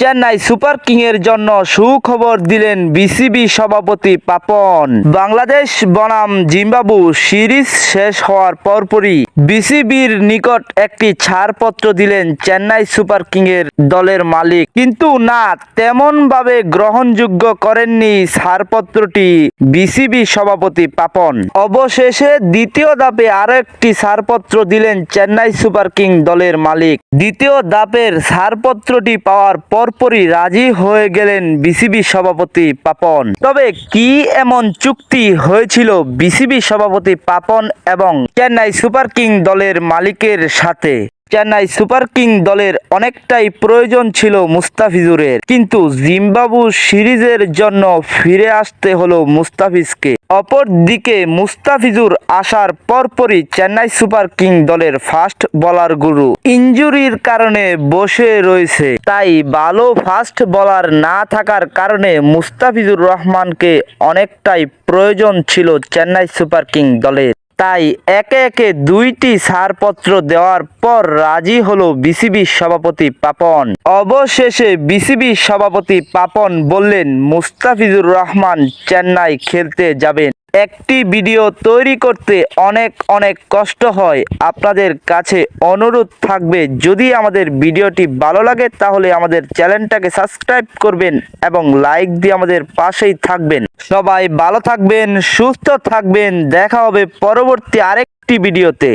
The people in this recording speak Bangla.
চেন্নাই সুপার কিংয়ের জন্য সুখবর দিলেন বিসিবি সভাপতি পাপন। বাংলাদেশ বনাম জিম্বাবু সিরিজ শেষ হওয়ার পরপরই বিসিবির নিকট একটি ছাড়পত্র দিলেন চেন্নাই সুপার কিংয়ের দলের মালিক, কিন্তু না তেমন ভাবে গ্রহণযোগ্য করেননি ছাড়পত্রটি বিসিবি সভাপতি পাপন। অবশেষে দ্বিতীয় ধাপে আরো একটি ছাড়পত্র দিলেন চেন্নাই সুপার কিং দলের মালিক। দ্বিতীয় ধাপের ছাড়পত্রটি পাওয়ার পরপরই রাজি হয়ে গেলেন বিসিবি সভাপতি পাপন। তবে কি এমন চুক্তি হয়েছিল বিসিবি সভাপতি পাপন এবং চেন্নাই সুপার কিং দলের মালিকের সাথে? চেন্নাই সুপার কিং দলের অনেকটাই প্রয়োজন ছিল মুস্তাফিজুরের, কিন্তু জিম্বাবু সিরিজের জন্য ফিরে আসতে হলো মুস্তাফিজকে। অপরদিকে মুস্তাফিজুর আসার পরপরই চেন্নাই সুপার কিং দলের ফাস্ট বোলার গুরু ইনজুরির কারণে বসে রয়েছে, তাই ভালো ফাস্ট বোলার না থাকার কারণে মুস্তাফিজুর রহমানকে অনেকটাই প্রয়োজন ছিল চেন্নাই সুপার কিং দলের। তাই একে একে দুইটি ছাড়পত্র দেওয়ার পর রাজি হলো বিসিবি সভাপতি পাপন। অবশেষে বিসিবি সভাপতি পাপন বললেন মুস্তাফিজুর রহমান চেন্নাই খেলতে যাবেন। একটি ভিডিও তৈরি করতে অনেক কষ্ট হয়। আপনাদের কাছে অনুরোধ থাকবে, যদি আমাদের ভিডিওটি ভালো লাগে তাহলে আমাদের চ্যানেলটাকে সাবস্ক্রাইব করবেন এবং লাইক দিয়ে আমাদের পাশেই থাকবেন। সবাই ভালো থাকবেন, সুস্থ থাকবেন। দেখা হবে পরবর্তী আরেকটি ভিডিওতে।